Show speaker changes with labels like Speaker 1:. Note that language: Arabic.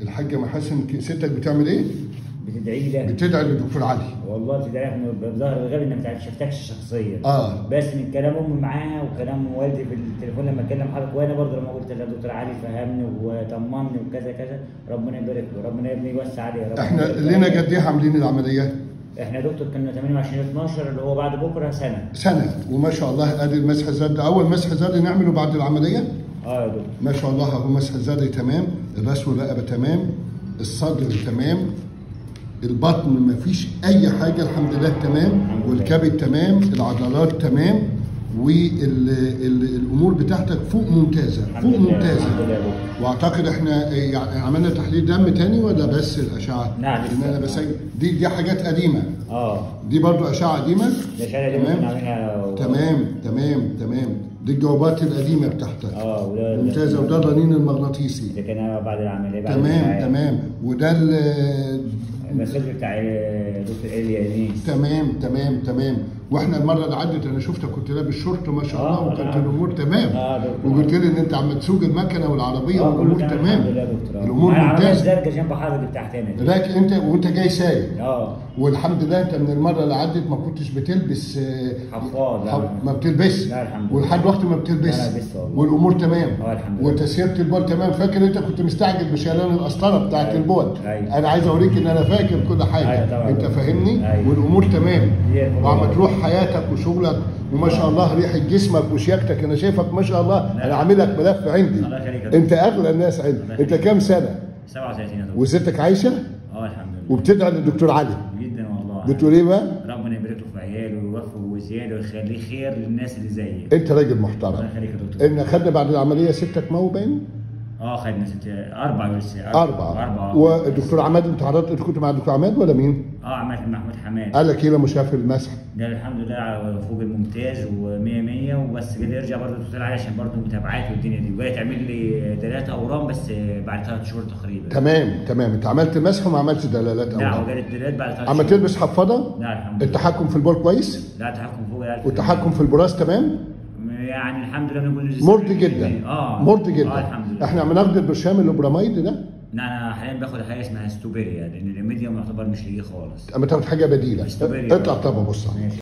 Speaker 1: الحاجه محاسن ستك بتعمل ايه؟
Speaker 2: بتدعي لي.
Speaker 1: بتدعي للدكتور علي.
Speaker 2: والله بتدعي لك بظهر الغيب انك ما شفتكش شخصيا. بس من كلام امي معاها وكلام والدي في التليفون لما اتكلم حضرتك، وانا برضه لما قلت للدكتور علي فهمني وطمني وكذا كذا، ربنا يبارك له، ربنا يا ابني يوسع عليه.
Speaker 1: احنا لينا قد ايه عاملين العمليه؟
Speaker 2: احنا يا دكتور كنا 28/12 اللي هو بعد بكره سنه،
Speaker 1: وما شاء الله ادي المسح الزرد، اول مسح زرد نعمله بعد العمليه.
Speaker 2: يا دكتور
Speaker 1: ما شاء الله اهو مسح الزرد تمام، الراس والرقبه تمام، الصدر تمام، البطن ما فيش اي حاجه الحمد لله تمام، والكبد تمام، العضلات تمام، والامور بتاعتك فوق ممتازه فوق ممتازه. واعتقد احنا يعني عملنا تحليل دم تاني ولا بس الاشعه؟
Speaker 2: نعم
Speaker 1: لان انا بس دي حاجات قديمه. دي برضو اشعه قديمه. تمام. دي الجوابات القديمه بتاعتك. ممتازه، وده الرنين المغناطيسي.
Speaker 2: ده كان بعد العمليه.
Speaker 1: تمام. وده
Speaker 2: المسج بتاع دكتور اليانيس.
Speaker 1: تمام. واحنا المره اللي عدت انا شفتك كنت لابس شورت ما شاء الله، وكانت الامور تمام. وقلت لي ان انت عم تسوق المكنه والعربيه والامور تمام.
Speaker 2: الامور ممتازه. الدرجه جنب حضرتك بتاعتنا دي.
Speaker 1: لكن وانت جاي سايق. والحمد لله انت من المره اللي عدت ما كنتش بتلبس
Speaker 2: حفاض.
Speaker 1: ما بتلبس.
Speaker 2: لا الحمد لله.
Speaker 1: ولحد وقت ما بتلبس. والامور تمام.
Speaker 2: الحمد لله.
Speaker 1: وتسييره البول تمام. فاكر انت كنت مستعجل بشيلان القسطره بتاعت البول. انا عايز اوريك ان انا فاكر كل حاجه. انت فاهمني. والامور تمام. وعم تروح حياتك وشغلك، وما شاء الله ريحه جسمك وشياكتك، انا شايفك ما شاء الله. انا عامل لك ملف عندي. انت اغلى الناس عندي. انت كام سنه؟
Speaker 2: 37 يا دكتور.
Speaker 1: وستك عايشه؟
Speaker 2: الحمد لله.
Speaker 1: وبتدعي للدكتور علي
Speaker 2: جدا والله.
Speaker 1: بتقول ايه بقى؟
Speaker 2: ربنا يبارك له في عياله ويوفقه وزياده ويخليه خير للناس اللي زيي.
Speaker 1: انت راجل محترم.
Speaker 2: الله يخليك يا دكتور.
Speaker 1: ان خدنا بعد العمليه ستك مو باين؟
Speaker 2: خدنا 4 لسه.
Speaker 1: 4. والدكتور عماد، انت حضرتك كنت مع الدكتور عماد ولا مين؟
Speaker 2: عماد محمود حماد.
Speaker 1: قال لك ايه لما شاف المسح؟
Speaker 2: ده الحمد لله على فوق الممتاز و100 وبس كده. يرجع برضه الدكتور علي عشان برضه متابعات والدنيا دي، وجاي تعمل لي 3 اورام بس بعد 3 شهور تقريبا.
Speaker 1: تمام. انت عملت مسح وما عملتش دلالات اورام؟
Speaker 2: لا، هو جالي الدلالات بعد 3 شهور.
Speaker 1: عم تلبس حفاضه؟
Speaker 2: لا الحمد لله.
Speaker 1: التحكم في البول كويس؟
Speaker 2: لا، التحكم فوق.
Speaker 1: والتحكم في البراز تمام؟
Speaker 2: يعني الحمد لله نقول
Speaker 1: مرضي جدا. مرضي جدا.
Speaker 2: الحمد لله.
Speaker 1: احنا بناخد البرشام الابراميد ده؟
Speaker 2: لا، انا حاليا باخد حاجه اسمها ستوبيريا، لان الميديوم يعتبر مش ليه خالص.
Speaker 1: اما تاخد حاجه بديله. اطلع طب بص.